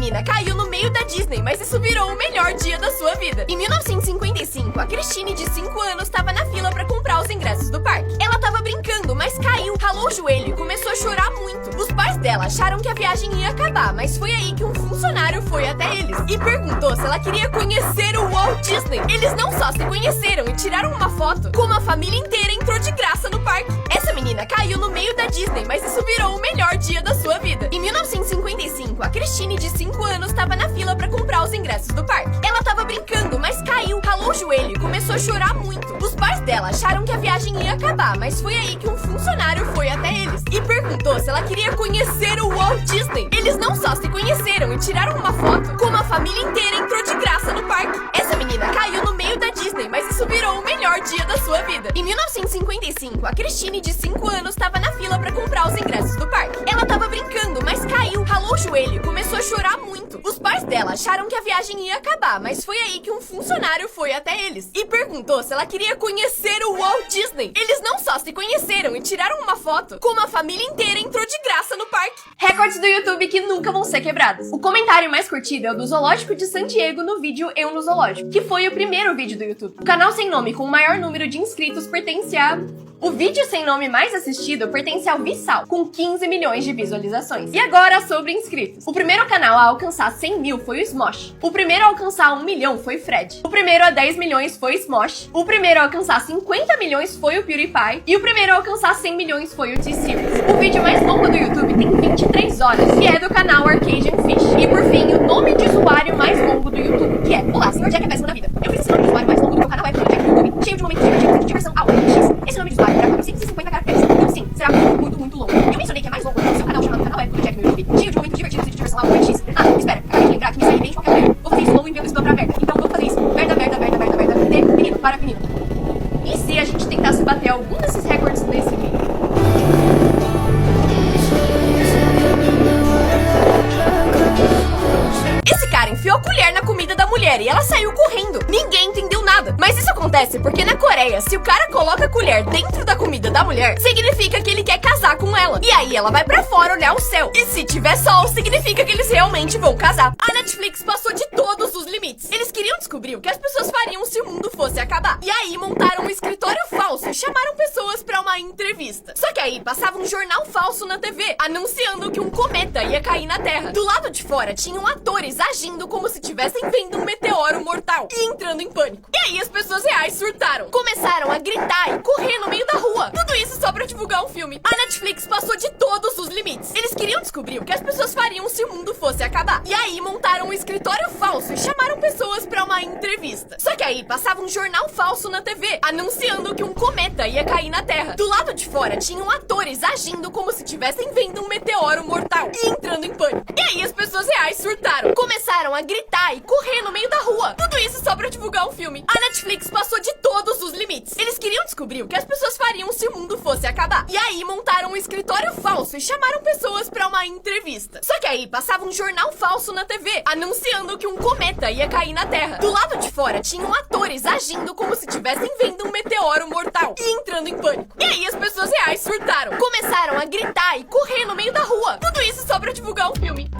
menina caiu no meio da Disney, mas isso virou o melhor dia da sua vida. Em 1955, a Christine, de 5 anos, estava na fila pra comprar os ingressos do parque. Ela tava brincando, mas caiu, ralou o joelho e começou a chorar muito. Os pais dela acharam que a viagem ia acabar, mas foi aí que um funcionário foi até eles e perguntou se ela queria conhecer o Walt Disney. Eles não só se conheceram e tiraram uma foto, como a família inteira entrou de graça no parque. Essa menina caiu no meio da Disney, mas isso virou o melhor dia da sua vida. Em 1955, a Christine, de 5 anos, estava na fila pra comprar os ingressos do parque. Ela tava brincando, mas caiu, ralou o joelho e começou a chorar muito. Os pais dela acharam que a viagem ia acabar, mas foi aí que um funcionário foi até eles e perguntou se ela queria conhecer o Walt Disney. Eles não só se conheceram e tiraram uma foto, como a família inteira entrou de graça no parque. Essa menina caiu no meio da Disney, mas isso virou o melhor dia da sua vida. Em 1955, a Christine, de 5 anos, estava na fila pra comprar os ingressos do parque. Ela tava brincando, mas caiu, ralou o joelho e começou a chorar muito. Os pais dela acharam que a viagem ia acabar, mas foi aí que um funcionário foi até eles e perguntou se ela queria conhecer o Walt Disney. Eles não só se conheceram e tiraram uma foto, como a família inteira entrou de graça no parque. Recordes do YouTube que nunca vão ser quebrados. O comentário mais curtido é o do Zoológico de San Diego no vídeo Eu no Zoológico, que foi o primeiro vídeo do YouTube. O canal sem nome com o maior número de inscritos pertence a... O vídeo sem nome mais assistido pertence ao Vissal, com 15 milhões de visualizações. E agora sobre inscritos. O primeiro canal a alcançar 100 mil foi o Smosh. O primeiro a alcançar 1 milhão foi o Fred. O primeiro a 10 milhões foi o Smosh. O primeiro a alcançar 50 milhões foi o PewDiePie. E o primeiro a alcançar 100 milhões foi o T-Series. O vídeo mais longo do YouTube tem 23 horas e é do canal Arcadian Fish. E por fim, o nome de usuário mais longo do YouTube, que é: Olá, Sr. Jack é péssimo na vida. Eu fiz esse nome de usuário mais longo do meu canal, é Sr. Jack no YouTube, cheio de momentos divertidos e de diversão ao X. Esse nome de usuário terá 450 caracteres. Então sim, será muito longo. Eu mencionei que é mais longo do seu canal chamado Canal Sr. Jack no YouTube, cheio de momentos divertidos e de diversão ao X. Ah, espera, acabei de lembrar que me saí bem de qualquer maneira. Vou fazer isso longo enviando isso pra aberta. Então vou fazer isso. Merda, de menino para menino. E se a gente tentasse bater algum desses recordes nesse vídeo? Esse cara enfiou a colher na comida da mulher e ela saiu correndo. Ninguém entendeu nada. Mas isso acontece porque na Coreia, se o cara coloca a colher dentro da comida da mulher, significa que ele quer casar com ela. E aí ela vai pra fora olhar o céu. E se tiver sol, significa que eles realmente vão casar. A Netflix passou de todos os limites. Eles queriam descobrir o que as pessoas fariam se o mundo fosse acabar. E aí montaram um escritório falso e chamaram pessoas pra uma entrevista. Só que aí passava um jornal falso na TV, anunciando que um cometa ia cair na Terra. Do lado de fora tinham atores agindo como se estivessem vendo um meteoro mortal e entrando em pânico. E aí as pessoas reais surtaram. Começaram a gritar e correr no meio da rua. Tudo isso só pra divulgar um filme. A Netflix passou de todos os limites. Eles queriam descobrir o que as pessoas fariam se o mundo fosse acabar. E aí montaram um escritório falso e chamaram pessoas pra uma entrevista. Só que aí passava um jornal falso na TV, anunciando que um cometa ia cair na Terra. Do lado de fora tinham atores agindo como se estivessem vendo um meteoro mortal e entrando em pânico. E aí as pessoas reais surtaram. Começaram a gritar e correr no meio da rua. Tudo isso só pra divulgar um filme. A Netflix passou de todos os limites. Eles queriam descobrir o que as pessoas fariam se o mundo fosse acabar. E aí montaram um escritório falso e chamaram pessoas pra uma entrevista. Só que aí passava um jornal falso na TV, anunciando que um cometa ia cair na Terra. Do lado de fora tinham atores agindo como se estivessem vendo um meteoro mortal e entrando em pânico. E aí as pessoas reais surtaram. Começaram a gritar e correr no meio da rua. Tudo isso só pra divulgar um filme.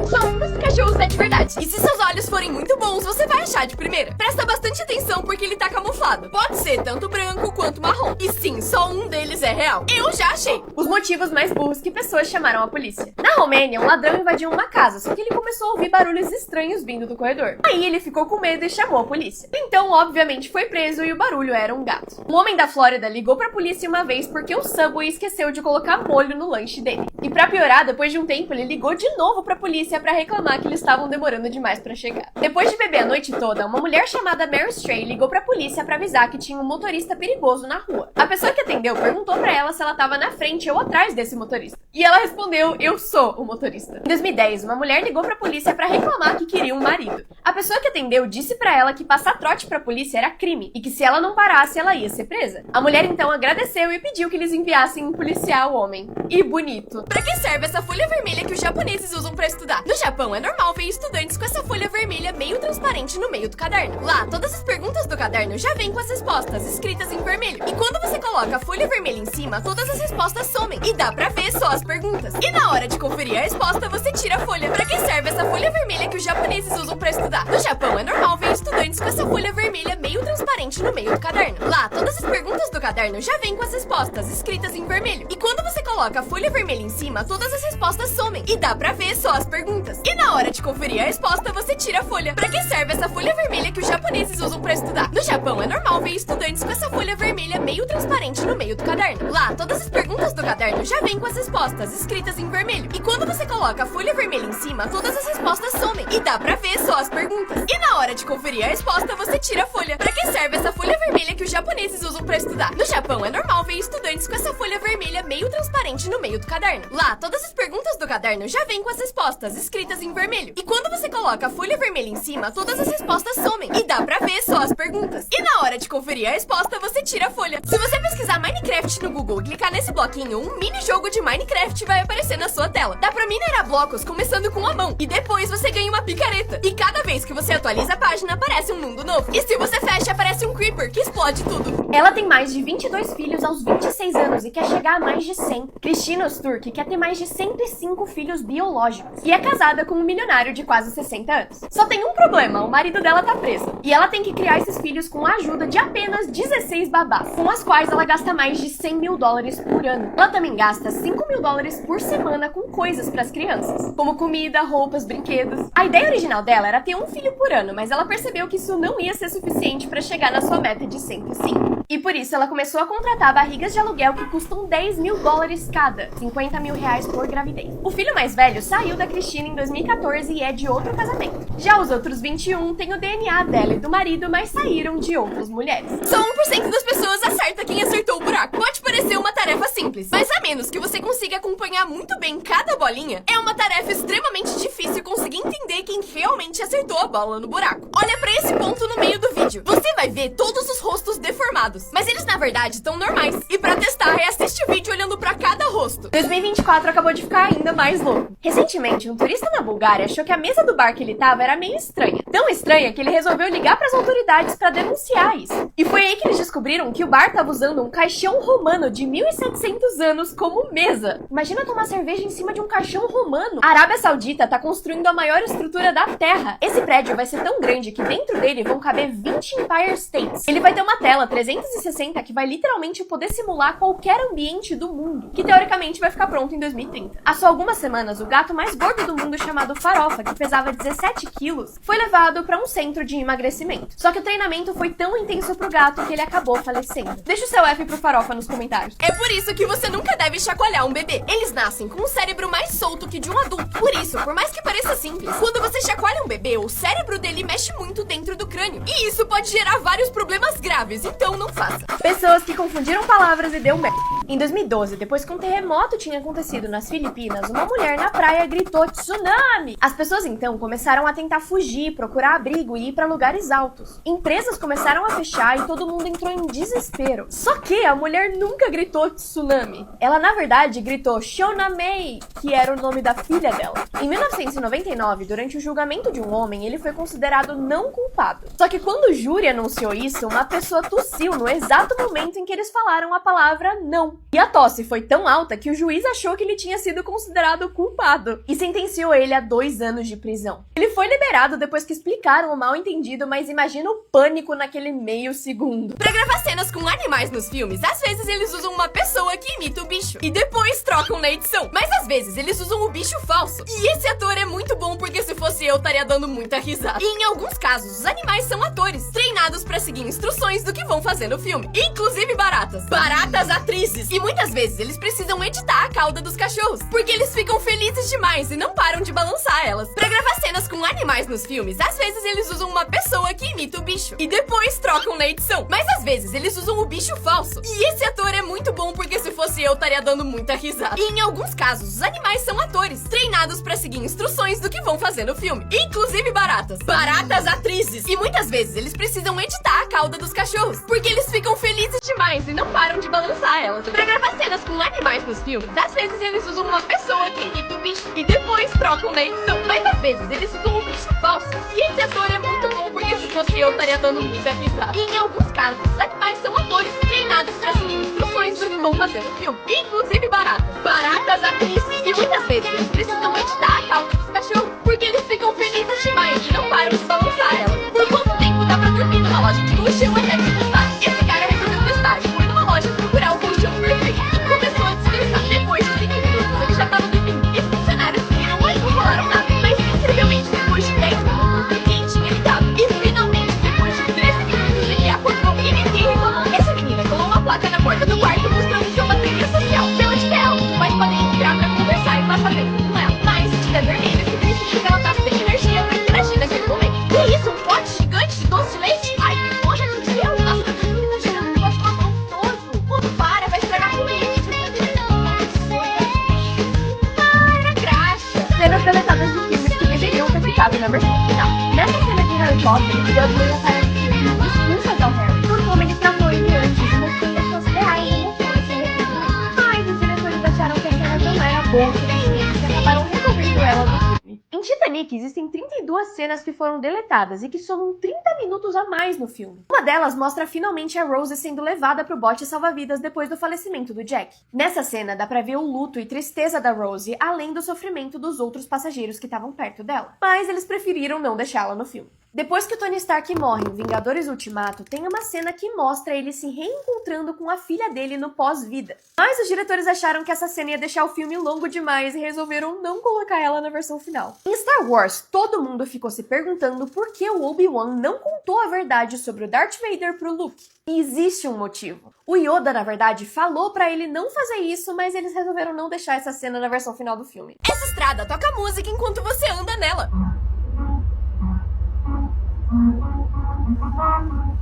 Só um dos cachorros é de verdade. E se seus olhos forem muito bons, você vai achar de primeira. Presta bastante atenção porque ele tá camuflado. Pode ser tanto branco quanto marrom. E sim, só um deles é real. Eu já achei. Os motivos mais burros que pessoas chamaram a polícia. Na Romênia, um ladrão invadiu uma casa, só que ele começou a ouvir barulhos estranhos vindo do corredor. Aí ele ficou com medo e chamou a polícia. Então, obviamente, foi preso e o barulho era um gato. Um homem da Flórida ligou pra polícia uma vez porque o Subway esqueceu de colocar molho no lanche dele. E pra piorar, depois de um tempo, ele ligou de novo pra polícia pra reclamar que eles estavam demorando demais pra chegar. Depois de beber a noite toda, uma mulher chamada Mary Stray ligou pra polícia pra avisar que tinha um motorista perigoso na rua. A pessoa que atendeu perguntou pra ela se ela tava na frente ou atrás desse motorista. E ela respondeu: eu sou o motorista. Em 2010, uma mulher ligou pra polícia pra reclamar que queria um marido. A pessoa que atendeu disse pra ela que passar trote pra polícia era crime e que se ela não parasse, ela ia ser presa. A mulher então agradeceu e pediu que eles enviassem um policial homem. E bonito. Pra que serve essa folha vermelha que os japoneses usam pra estudar? No Japão, é normal ver estudantes com essa folha folha vermelha meio transparente no meio do caderno. Lá, todas as perguntas do caderno já vêm com as respostas escritas em vermelho. E quando você coloca a folha vermelha em cima, todas as respostas somem e dá pra ver só as perguntas. E na hora de conferir a resposta, você tira a folha. Pra que serve essa folha vermelha que os japoneses usam pra estudar? No Japão é normal ver estudantes com essa folha vermelha meio transparente no meio do caderno. Lá, todas as perguntas do caderno já vêm com as respostas escritas em vermelho. E quando você coloca a folha vermelha em cima, todas as respostas somem e dá pra ver só as perguntas. E na hora de conferir a resposta, você tira a folha. Pra que serve essa folha vermelha que os japoneses usam pra estudar? No Japão é normal ver estudantes com essa folha vermelha meio transparente no meio do caderno. Lá, todas as perguntas do caderno já vêm com as respostas escritas em vermelho. E quando você coloca a folha vermelha em cima, todas as respostas somem e dá pra ver só as perguntas. E na hora de conferir a resposta, você tira a folha. Pra que serve essa folha vermelha que os japoneses usam pra estudar? No Japão é normal ver estudantes com essa folha vermelha meio transparente no meio do caderno. Lá, todas as perguntas do caderno já vêm com as respostas escritas em vermelho. E quando você coloca a folha vermelha em cima, todas as respostas somem e dá pra ver só as perguntas. E na hora de conferir a resposta, você tira a folha. Se você pesquisar Minecraft no Google e clicar nesse bloquinho, um mini jogo de Minecraft vai aparecer na sua tela. Dá pra minerar blocos começando com a mão e depois você ganha uma picareta. E cada vez que você atualiza a página, aparece um mundo novo. E se você fecha, aparece um creeper que explode tudo. Ela tem mais de 22 filhos aos 26 anos e quer chegar a mais de 100. Cristina Öztürk quer ter mais de 105 filhos biológicos e é casada com um milionário de quase 60 anos. Só tem um problema, o marido dela tá preso. E ela tem que criar esses filhos com a ajuda de apenas 16 babás, com as quais ela gasta mais de 100 mil dólares por ano. Ela também gasta 5 mil dólares por semana com coisas pras crianças, como comida, roupas, brinquedos. A ideia original dela era ter um filho por ano, mas ela percebeu que isso não ia ser suficiente pra chegar na sua meta de 105. E por isso ela começou a contratar barrigas de aluguel que custam 10 mil dólares cada, 50 mil reais por gravidez. O filho mais velho saiu da Cristina em 2014 e é de outro casamento. Já os outros 21 têm o DNA dela e do marido, mas saíram de outras mulheres. Só 1% das pessoas acerta quem acertou o buraco. Pode parecer uma tarefa simples, mas a menos que você consiga acompanhar muito bem cada bolinha, é uma tarefa extremamente difícil conseguir entender quem realmente acertou a bola no buraco. Olha pra esse ponto no meio do vídeo. Você vai ver todos os rostos deformados, mas eles na verdade estão normais. E pra testar, reassiste o vídeo olhando pra cada rosto. 2024 acabou de ficar ainda mais louco. Recentemente, um turista na Bulgária achou que a mesa do bar que ele tava era meio estranha. Tão estranha que ele resolveu ligar pras autoridades pra denunciar isso. E foi aí que eles descobriram que o bar tava usando um caixão romano de 1700 anos como mesa. Imagina tomar cerveja em cima de um caixão romano. A Arábia Saudita tá construindo a maior estrutura da Terra. Esse prédio vai ser tão grande que dentro dele vão caber 20 Empire States. Ele vai ter uma tela 360 que vai literalmente poder simular qualquer ambiente do mundo, que teoricamente vai ficar pronto em 2030. Há só algumas semanas, o gato mais gordo do mundo, chamado Farofa, que pesava 17 quilos, foi levado para um centro de emagrecimento. Só que o treinamento foi tão intenso pro gato que ele acabou falecendo. Deixa o seu F pro Farofa nos comentários. É por isso que você nunca deve chacoalhar um bebê. Eles nascem com um cérebro mais solto que de um adulto. Por isso, por mais que pareça simples, quando você chacoalha um bebê, o cérebro dele mexe muito dentro do crânio. E isso pode gerar vários problemas graves, então não faça. Pessoas que confundiram palavras e deu merda. Em 2012, depois que um terremoto tinha acontecido nas Filipinas, uma mulher na praia gritou tsunami! As pessoas então começaram a tentar fugir, procurar abrigo e ir para lugares altos. Empresas começaram a fechar e todo mundo entrou em desespero. Só que a mulher nunca gritou tsunami. Ela, na verdade, gritou Shonamei, que era o nome da filha dela. Em 1999, durante o julgamento de um homem, ele foi considerado não culpado. Só que quando o júri anunciou isso, uma pessoa tossiu no exato momento em que eles falaram a palavra não. E a tosse foi tão alta que o juiz achou que ele tinha sido considerado culpado e sentenciou ele a 2 anos de prisão. Ele foi liberado depois que explicaram o mal entendido, mas imagina o pânico naquele meio segundo. Pra gravar cenas com animais nos filmes, às vezes eles usam uma pessoa que imita o bicho e depois trocam na edição. Mas às vezes eles usam o bicho falso. E esse ator é muito bom porque se fosse eu, estaria dando muita risada. E em alguns casos, os animais são atores, treinados pra seguir instruções do que vão fazer no filme. Inclusive baratas. Baratas atrizes. E muitas vezes eles precisam editar a cauda dos cachorros, porque eles ficam felizes demais e não param de balançar elas. Pra gravar cenas com animais nos filmes, às vezes eles usam uma pessoa que imita o bicho e depois trocam na edição. Mas às vezes eles usam o bicho falso. E esse ator é muito bom porque se fosse eu, estaria dando muita risada. E em alguns casos, os animais são atores, treinados pra seguir instruções do que vão fazer no filme. Inclusive baratas. Baratas atrizes. E muitas vezes eles precisam editar a cauda dos cachorros, porque eles ficam felizes demais e não param de balançar elas. Pra gravar cenas com animais nos filmes, às vezes eles usam uma pessoa que imita o bicho e depois trocam na edição. Mas às vezes eles usam um bicho falso. E esse ator é muito bom porque se fosse eu estaria dando muita risada. E em alguns casos, os animais são atores treinados pra seguir instruções do que vão fazer no filme. Inclusive baratas. Baratas, atrizes e muitas vezes eles precisam editar a cauda dos cachorros porque eles ficam felizes demais e não param de balançar ela. Por quanto tempo dá pra dormir numa loja de colchão até descansar? Esse cara resolveu testar e foi numa loja procurar o colchão perfeito e começou a descansar. Depois de 5 minutos ele já tava dormindo e os funcionários viram, mas não falaram nada. Mas incrivelmente depois de 10 minutos ninguém tinha ligado. E finalmente depois de 13 minutos ele acordou e ninguém reclamou. Essa menina colou uma placa na porta do quarto mostrando que é uma trilha social. Pela de ela, mas podem entrar pra conversar e passar tempo com ela. Mas se tiver dormindo, isso significa que ela tá sem energia pra interagir naquele momento. Que isso? Um pote gigante de doce de leite? Ai, que nojo de Deus! Nossa, a menina tá cheirando um negócio gostoso. Quando para, vai estragar com leite. Para, graxa. Cenas deletadas de filmes que deveriam ter ficado na versão final. Nessa cena de Harry Potter, Dudley aparece expulsa ao Harry por como ele tratou ele antes e mostrou pessoas reais emoções sem arrependimento. Mas os diretores acharam que a cena não era boa o suficiente e acabaram removendo ela do filme. Em Titanic, existem 32 cenas que foram deletadas e que somam 30 minutos a mais no filme. Uma delas mostra finalmente a Rose sendo levada pro bote salva-vidas depois do falecimento do Jack. Nessa cena, dá pra ver o luto e tristeza da Rose, além do sofrimento dos outros passageiros que estavam perto dela. Mas eles preferiram não deixá-la no filme. Depois que o Tony Stark morre em Vingadores Ultimato, tem uma cena que mostra ele se reencontrando com a filha dele no pós-vida. Mas os diretores acharam que essa cena ia deixar o filme longo demais e resolveram não colocar ela na versão final. Em Star Wars, todo mundo ficou se perguntando por que o Obi-Wan não contou a verdade sobre o Darth Vader pro Luke. E existe um motivo. O Yoda, na verdade, falou pra ele não fazer isso, mas eles resolveram não deixar essa cena na versão final do filme. Essa estrada toca música enquanto você anda nela.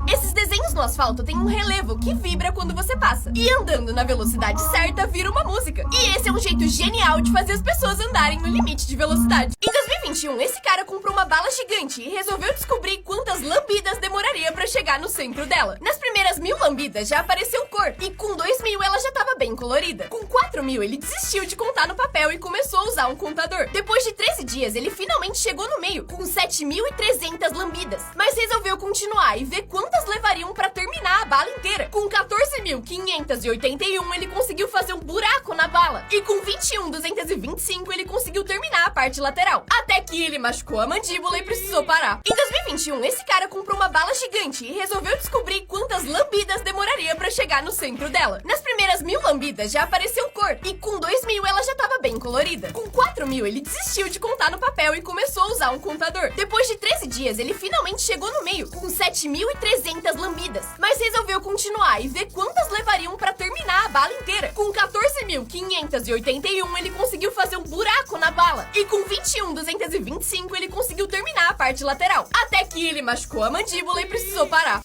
Esses desenhos no asfalto têm um relevo que vibra quando você passa. E andando na velocidade certa vira uma música. E esse é um jeito genial de fazer as pessoas andarem no limite de velocidade. Em 2021, esse cara comprou uma bala gigante e resolveu descobrir quantas lambidas demoraria pra chegar no centro dela. Nas primeiras 1000 lambidas já apareceu cor. E com 2000 ela já tava bem colorida. Com 4000 ele desistiu de contar no papel e começou a usar um contador. Depois de 13 dias ele finalmente chegou no meio, com 7300 lambidas. Mas resolveu continuar e ver quantas levariam pra terminar a bala inteira. Com 14.581 ele conseguiu fazer um buraco na bala. E com 21.225 ele conseguiu terminar a parte lateral. Até que ele machucou a mandíbula e precisou parar. Em 2021, esse cara comprou uma bala gigante e resolveu descobrir quantas lambidas demoraria pra chegar no centro dela. Nas primeiras 1000 lambidas já apareceu cor. E com 2000 ela já tava bem colorida. Com 4000 ele desistiu de contar no papel e começou a usar um contador. Depois de 13 dias ele finalmente chegou no meio, com 7300 lambidas. Mas resolveu continuar e ver quantas levariam pra terminar a bala inteira. Com 14.581 ele conseguiu fazer um buraco na bala. E com 21.225 ele conseguiu terminar a parte lateral. Até que ele machucou a mandíbula e precisou parar.